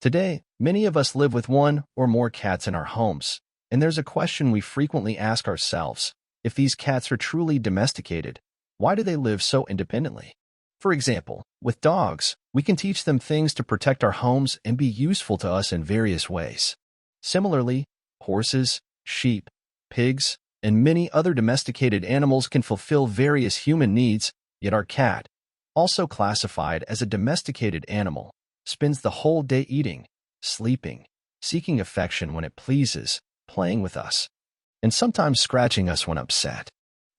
Today, many of us live with one or more cats in our homes, and there's a question we frequently ask ourselves. If these cats are truly domesticated, why do they live so independently? For example, with dogs, we can teach them things to protect our homes and be useful to us in various ways. Similarly, horses, sheep, pigs, and many other domesticated animals can fulfill various human needs, yet our cat, also classified as a domesticated animal, spends the whole day eating, sleeping, seeking affection when it pleases, playing with us, and sometimes scratching us when upset.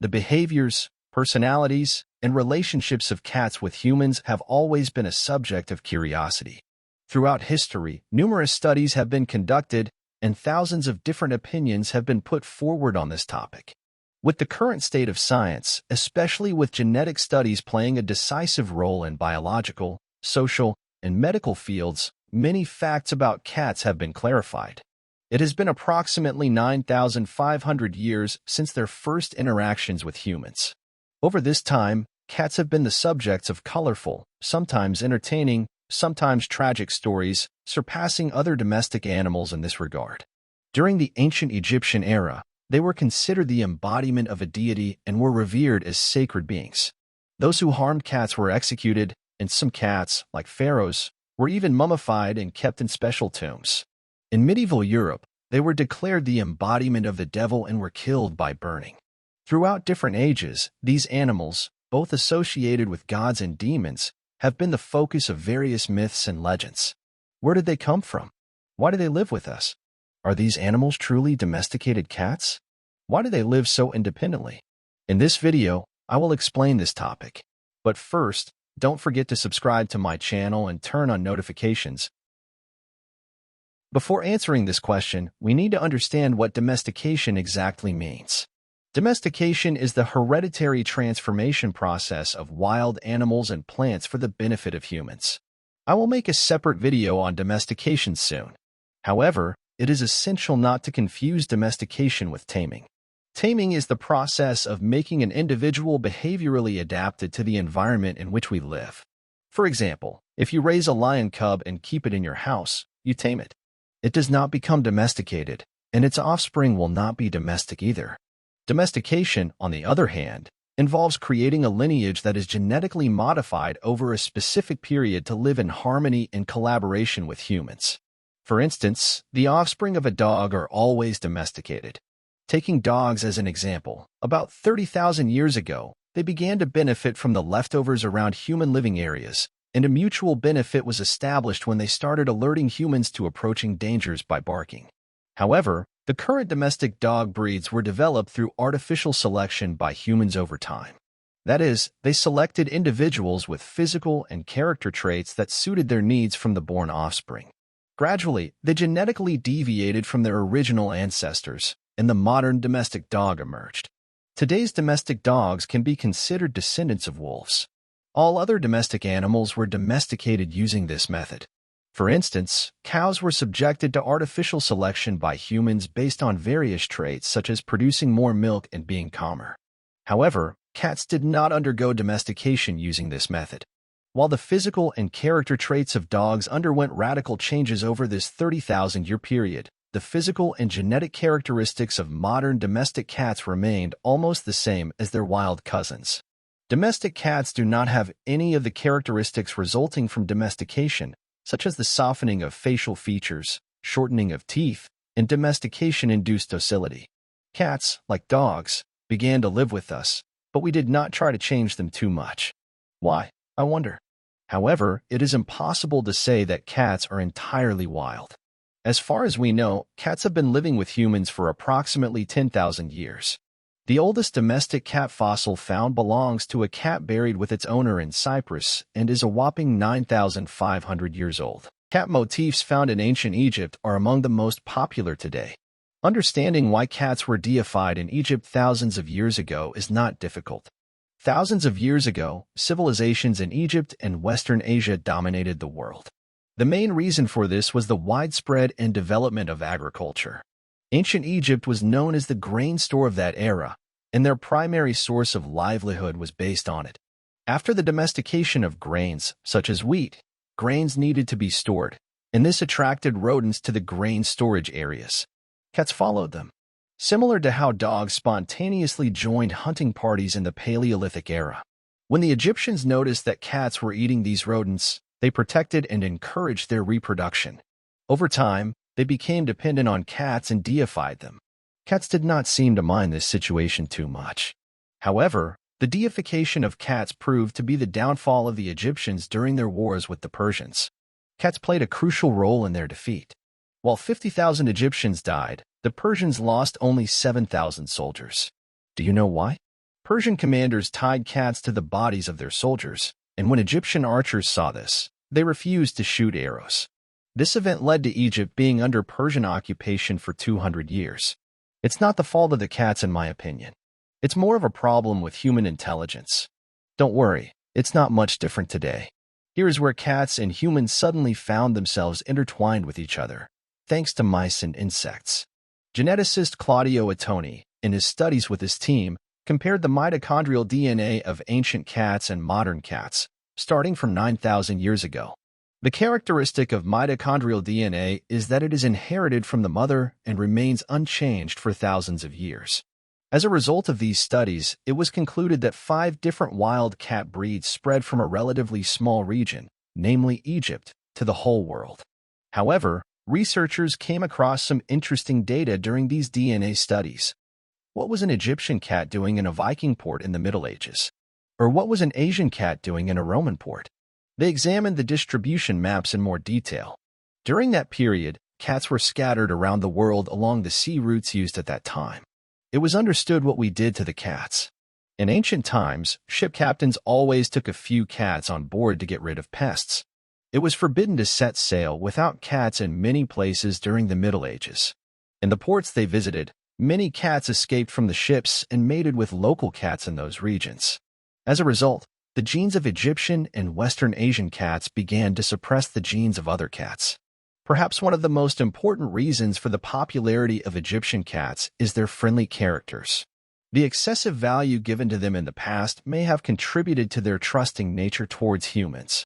The behaviors, personalities, and relationships of cats with humans have always been a subject of curiosity. Throughout history, numerous studies have been conducted, and thousands of different opinions have been put forward on this topic. With the current state of science, especially with genetic studies playing a decisive role in biological, social, and medical fields, many facts about cats have been clarified. It has been approximately 9,500 years since their first interactions with humans. Over this time, cats have been the subjects of colorful, sometimes entertaining, sometimes tragic stories, surpassing other domestic animals in this regard. During the ancient Egyptian era, they were considered the embodiment of a deity and were revered as sacred beings. Those who harmed cats were executed, and some cats, like pharaohs, were even mummified and kept in special tombs. In medieval Europe, they were declared the embodiment of the devil and were killed by burning. Throughout different ages, these animals, both associated with gods and demons, have been the focus of various myths and legends. Where did they come from? Why do they live with us? Are these animals truly domesticated cats? Why do they live so independently? In this video, I will explain this topic. But first, don't forget to subscribe to my channel and turn on notifications. Before answering this question, we need to understand what domestication exactly means. Domestication is the hereditary transformation process of wild animals and plants for the benefit of humans. I will make a separate video on domestication soon. However, it is essential not to confuse domestication with taming. Taming is the process of making an individual behaviorally adapted to the environment in which we live. For example, if you raise a lion cub and keep it in your house, you tame it. It does not become domesticated, and its offspring will not be domestic either. Domestication, on the other hand, involves creating a lineage that is genetically modified over a specific period to live in harmony and collaboration with humans. For instance, the offspring of a dog are always domesticated. Taking dogs as an example, about 30,000 years ago, they began to benefit from the leftovers around human living areas, and a mutual benefit was established when they started alerting humans to approaching dangers by barking. However, the current domestic dog breeds were developed through artificial selection by humans over time. That is, they selected individuals with physical and character traits that suited their needs from the born offspring. Gradually, they genetically deviated from their original ancestors, and the modern domestic dog emerged. Today's domestic dogs can be considered descendants of wolves. All other domestic animals were domesticated using this method. For instance, cows were subjected to artificial selection by humans based on various traits such as producing more milk and being calmer. However, cats did not undergo domestication using this method. While the physical and character traits of dogs underwent radical changes over this 30,000-year period, the physical and genetic characteristics of modern domestic cats remained almost the same as their wild cousins. Domestic cats do not have any of the characteristics resulting from domestication, such as the softening of facial features, shortening of teeth, and domestication-induced docility. Cats, like dogs, began to live with us, but we did not try to change them too much. Why, I wonder? However, it is impossible to say that cats are entirely wild. As far as we know, cats have been living with humans for approximately 10,000 years. The oldest domestic cat fossil found belongs to a cat buried with its owner in Cyprus and is a whopping 9,500 years old. Cat motifs found in ancient Egypt are among the most popular today. Understanding why cats were deified in Egypt thousands of years ago is not difficult. Thousands of years ago, civilizations in Egypt and Western Asia dominated the world. The main reason for this was the widespread and development of agriculture. Ancient Egypt was known as the grain store of that era, and their primary source of livelihood was based on it. After the domestication of grains, such as wheat, grains needed to be stored. and this attracted rodents to the grain storage areas. Cats followed them, similar to how dogs spontaneously joined hunting parties in the Paleolithic era. When the Egyptians noticed that cats were eating these rodents, they protected and encouraged their reproduction. Over time, they became dependent on cats and deified them. Cats did not seem to mind this situation too much. However, the deification of cats proved to be the downfall of the Egyptians during their wars with the Persians. Cats played a crucial role in their defeat. While 50,000 Egyptians died, the Persians lost only 7,000 soldiers. Do you know why? Persian commanders tied cats to the bodies of their soldiers, and when Egyptian archers saw this, they refused to shoot arrows. This event led to Egypt being under Persian occupation for 200 years. It's not the fault of the cats, in my opinion. It's more of a problem with human intelligence. Don't worry, it's not much different today. Here is where cats and humans suddenly found themselves intertwined with each other, thanks to mice and insects. Geneticist Claudio Ottoni, in his studies with his team, compared the mitochondrial DNA of ancient cats and modern cats, starting from 9,000 years ago. The characteristic of mitochondrial DNA is that it is inherited from the mother and remains unchanged for thousands of years. As a result of these studies, it was concluded that 5 different wild cat breeds spread from a relatively small region, namely Egypt, to the whole world. However, researchers came across some interesting data during these DNA studies. What was an Egyptian cat doing in a Viking port in the Middle Ages? Or what was an Asian cat doing in a Roman port? They examined the distribution maps in more detail. During that period, cats were scattered around the world along the sea routes used at that time. It was understood what we did to the cats. In ancient times, ship captains always took a few cats on board to get rid of pests. It was forbidden to set sail without cats in many places during the Middle Ages. In the ports they visited, many cats escaped from the ships and mated with local cats in those regions. As a result, the genes of Egyptian and Western Asian cats began to suppress the genes of other cats. Perhaps one of the most important reasons for the popularity of Egyptian cats is their friendly characters. The excessive value given to them in the past may have contributed to their trusting nature towards humans.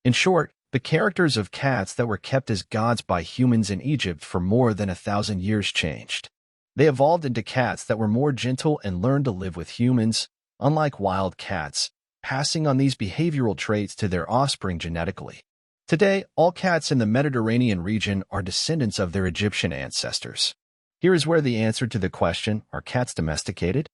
In short, the characters of cats that were kept as gods by humans in Egypt for more than 1,000 years changed. They evolved into cats that were more gentle and learned to live with humans, unlike wild cats, passing on these behavioral traits to their offspring genetically. Today, all cats in the Mediterranean region are descendants of their Egyptian ancestors. Here is where the answer to the question, are cats domesticated,